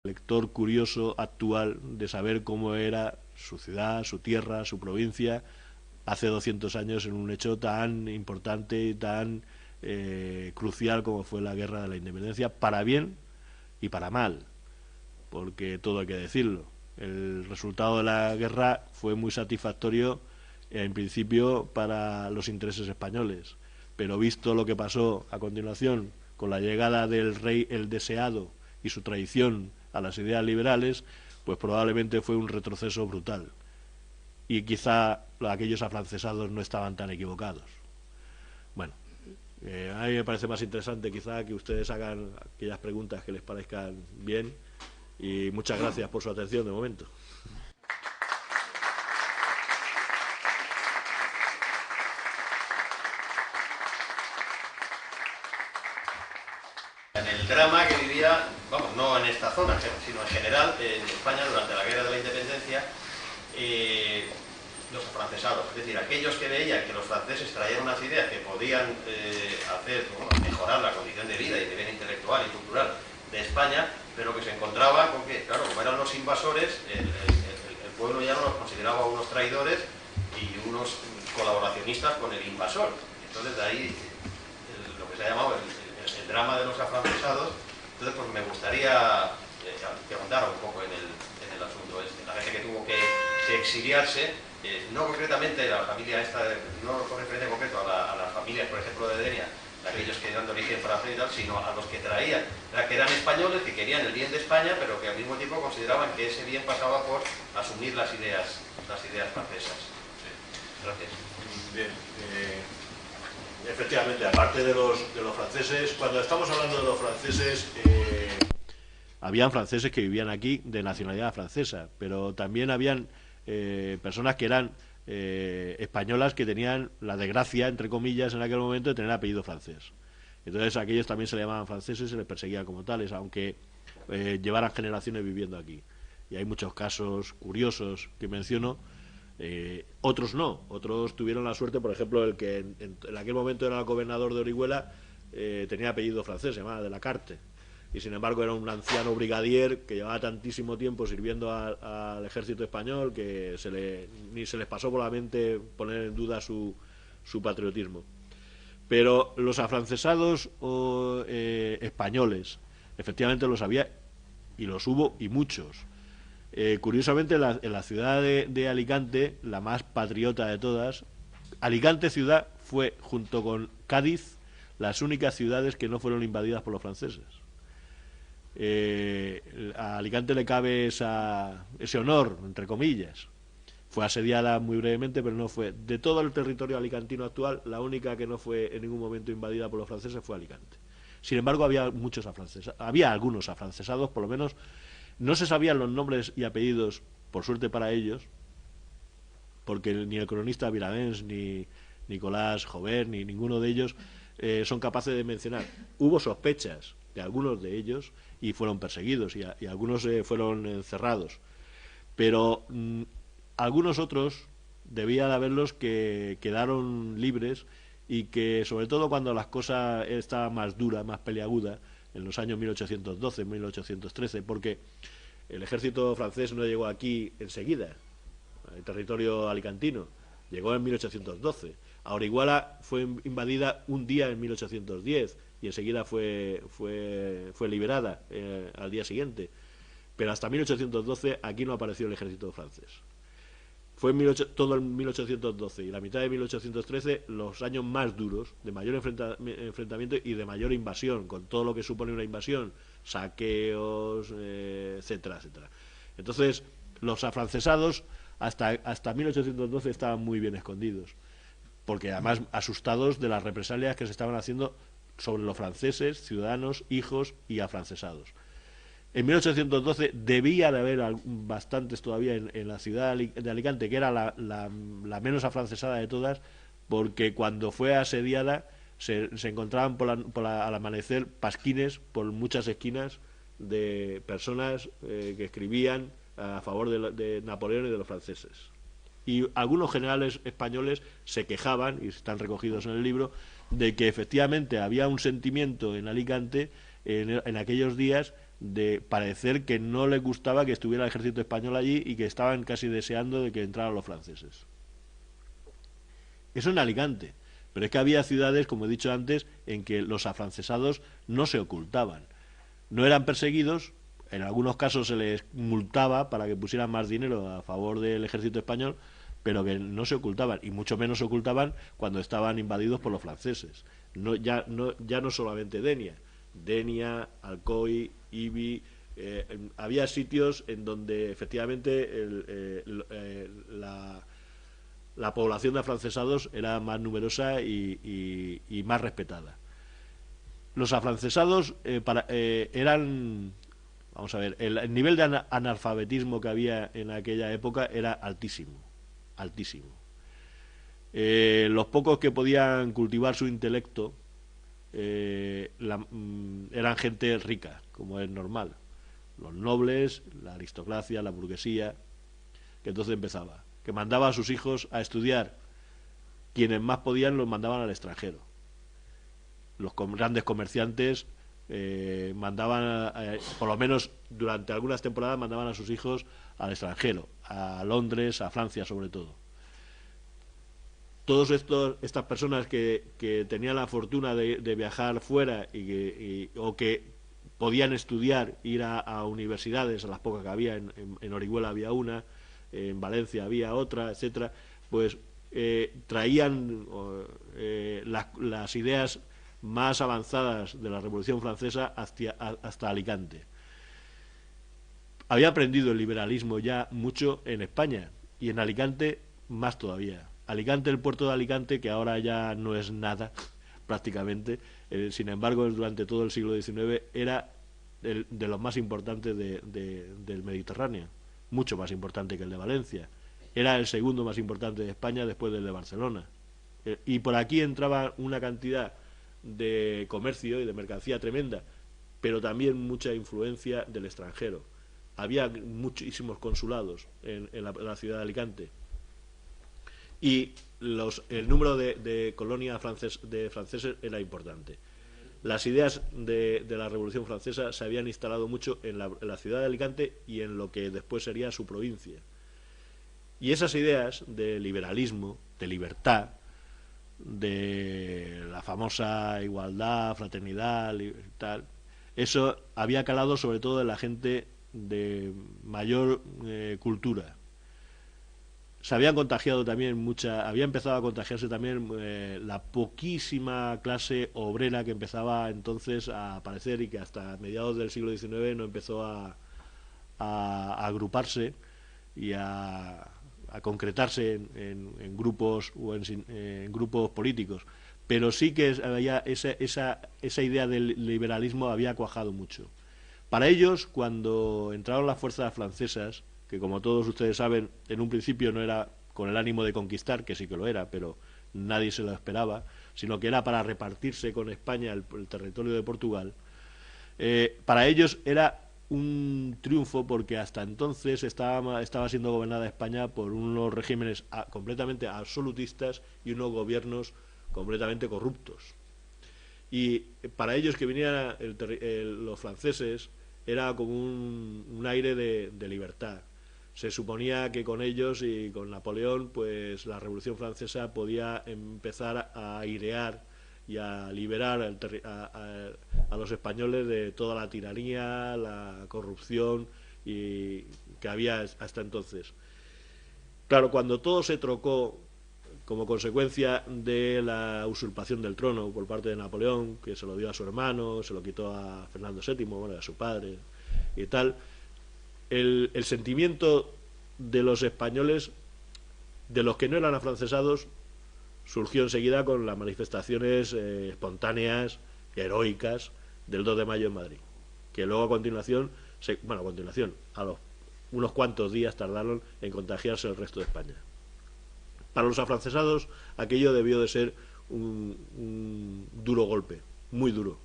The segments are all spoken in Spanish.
lector curioso actual de saber cómo era su ciudad, su tierra, su provincia hace 200 años en un hecho tan importante y tan crucial como fue la Guerra de la Independencia, para bien y para mal, porque todo hay que decirlo. El resultado de la guerra fue muy satisfactorio en principio para los intereses españoles, pero visto lo que pasó a continuación con la llegada del rey el deseado y su traición a las ideas liberales, pues probablemente fue un retroceso brutal. Y quizá aquellos afrancesados no estaban tan equivocados. Bueno, a mí me parece más interesante quizá que ustedes hagan aquellas preguntas que les parezcan bien, y muchas gracias por su atención de momento. En el drama que vivía, vamos, no en esta zona, sino en general, en España durante la Guerra de la Independencia, los afrancesados, es decir, aquellos que veían que los franceses traían unas ideas que podían hacer, bueno, mejorar la condición de vida y de vida intelectual y cultural de España, pero que se encontraba con que, claro, como eran los invasores, el pueblo ya no los consideraba unos traidores y unos colaboracionistas con el invasor. Entonces de ahí lo que se ha llamado el drama de los afrancesados. Entonces pues me gustaría preguntar un poco en el asunto este. La gente que tuvo que exiliarse, no concretamente la familia esta, no con referencia concreto a las familias, por ejemplo, de Denia, de aquellos que eran de origen francés y tal, sino a los que traían, que eran españoles, que querían el bien de España, pero que al mismo tiempo consideraban que ese bien pasaba por asumir las ideas francesas. Sí. Gracias. Bien. Efectivamente, aparte de los franceses, cuando estamos hablando de los franceses, habían franceses que vivían aquí de nacionalidad francesa, pero también habían personas que eran españolas que tenían la desgracia, entre comillas, en aquel momento de tener apellido francés. Entonces a aquellos también se les llamaban franceses y se les perseguía como tales, aunque llevaran generaciones viviendo aquí. Y hay muchos casos curiosos que menciono. Otros no, otros tuvieron la suerte, por ejemplo, el que en aquel momento era el gobernador de Orihuela, tenía apellido francés, se llamaba de la Carte, y sin embargo era un anciano brigadier que llevaba tantísimo tiempo sirviendo al ejército español que ni se les pasó por la mente poner en duda su patriotismo. Pero los afrancesados españoles, efectivamente los había, y los hubo, y muchos. Curiosamente, en la ciudad de Alicante, la más patriota de todas, Alicante ciudad fue, junto con Cádiz, las únicas ciudades que no fueron invadidas por los franceses. A Alicante le cabe ese honor, entre comillas. Fue asediada muy brevemente, pero no fue. De todo el territorio alicantino actual, la única que no fue en ningún momento invadida por los franceses fue Alicante. Sin embargo, había algunos afrancesados, por lo menos. No se sabían los nombres y apellidos, por suerte para ellos, porque ni el cronista Viladens, ni Nicolás Jover, ni ninguno de ellos son capaces de mencionar. Hubo sospechas de algunos de ellos y fueron perseguidos, y algunos fueron encerrados. Pero algunos otros debía de haberlos que quedaron libres, y que, sobre todo cuando las cosas estaban más duras, más peliagudas, en los años 1812, 1813, porque el ejército francés no llegó aquí enseguida, al territorio alicantino, llegó en 1812. A Orihuela fue invadida un día en 1810 y enseguida fue liberada al día siguiente. Pero hasta 1812 aquí no apareció el ejército francés. Fue todo en 1812 y la mitad de 1813 los años más duros, de mayor enfrentamiento y de mayor invasión, con todo lo que supone una invasión, saqueos, etcétera, etcétera. Entonces, los afrancesados hasta 1812 estaban muy bien escondidos, porque además asustados de las represalias que se estaban haciendo sobre los franceses, ciudadanos, hijos y afrancesados. En 1812 debía de haber bastantes todavía en la ciudad de Alicante, que era la menos afrancesada de todas, porque cuando fue asediada se encontraban al amanecer pasquines por muchas esquinas de personas que escribían a favor de Napoleón y de los franceses. Y algunos generales españoles se quejaban, y están recogidos en el libro, de que efectivamente había un sentimiento en Alicante en aquellos días de parecer que no les gustaba que estuviera el ejército español allí y que estaban casi deseando de que entraran los franceses. Eso en Alicante. Pero es que había ciudades, como he dicho antes, en que los afrancesados no se ocultaban. No eran perseguidos, en algunos casos se les multaba para que pusieran más dinero a favor del ejército español, pero que no se ocultaban, y mucho menos se ocultaban cuando estaban invadidos por los franceses. Ya no solamente Denia, Alcoy, Ibi, había sitios en donde efectivamente la población de afrancesados era más numerosa y más respetada. Los afrancesados eran, vamos a ver, el nivel de analfabetismo que había en aquella época era altísimo, altísimo. Los pocos que podían cultivar su intelecto eran gente rica, como es normal. Los nobles, la aristocracia, la burguesía, que entonces empezaba, que mandaba a sus hijos a estudiar. Quienes más podían los mandaban al extranjero. Los grandes comerciantes mandaban, por lo menos durante algunas temporadas, mandaban a sus hijos al extranjero, a Londres, a Francia sobre todo. Todas estas personas que tenían la fortuna de viajar fuera o que podían estudiar, ir a universidades, a las pocas que había, en Orihuela había una, en Valencia había otra, etcétera, pues traían las ideas más avanzadas de la Revolución Francesa hasta Alicante. Había aprendido el liberalismo ya mucho en España y en Alicante más todavía. Alicante, el puerto de Alicante, que ahora ya no es nada prácticamente, sin embargo durante todo el siglo XIX era de los más importantes del Mediterráneo, mucho más importante que el de Valencia. Era el segundo más importante de España después del de Barcelona. Y por aquí entraba una cantidad de comercio y de mercancía tremenda, pero también mucha influencia del extranjero. Había muchísimos consulados en la ciudad de Alicante. Y el número de colonias franceses era importante. Las ideas de la Revolución Francesa se habían instalado mucho en la ciudad de Alicante y en lo que después sería su provincia. Y esas ideas de liberalismo, de libertad, de la famosa igualdad, fraternidad y tal, eso había calado sobre todo en la gente de mayor cultura. Se habían contagiado también había empezado a contagiarse también la poquísima clase obrera que empezaba entonces a aparecer y que hasta mediados del siglo XIX no empezó a agruparse y a concretarse en grupos o en grupos políticos, pero sí que había esa idea del liberalismo había cuajado mucho. Para ellos, cuando entraron las fuerzas francesas, que como todos ustedes saben, en un principio no era con el ánimo de conquistar, que sí que lo era, pero nadie se lo esperaba, sino que era para repartirse con España el territorio de Portugal, para ellos era un triunfo porque hasta entonces estaba siendo gobernada España por unos regímenes completamente absolutistas y unos gobiernos completamente corruptos. Y para ellos que vinieran los franceses era como un aire de libertad. Se suponía que con ellos y con Napoleón pues la Revolución Francesa podía empezar a airear y a liberar a los españoles de toda la tiranía, la corrupción que había hasta entonces. Claro, cuando todo se trocó como consecuencia de la usurpación del trono por parte de Napoleón, que se lo dio a su hermano, se lo quitó a Fernando VII, bueno, a su padre y tal, el sentimiento de los españoles, de los que no eran afrancesados, surgió enseguida con las manifestaciones espontáneas, heroicas, del 2 de mayo en Madrid, que luego a continuación, unos cuantos días tardaron en contagiarse el resto de España. Para los afrancesados aquello debió de ser un duro golpe, muy duro.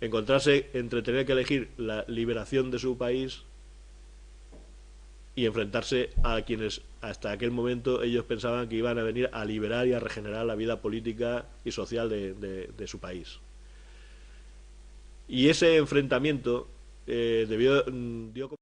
Encontrarse entre tener que elegir la liberación de su país y enfrentarse a quienes hasta aquel momento ellos pensaban que iban a venir a liberar y a regenerar la vida política y social de su país. Y ese enfrentamiento dio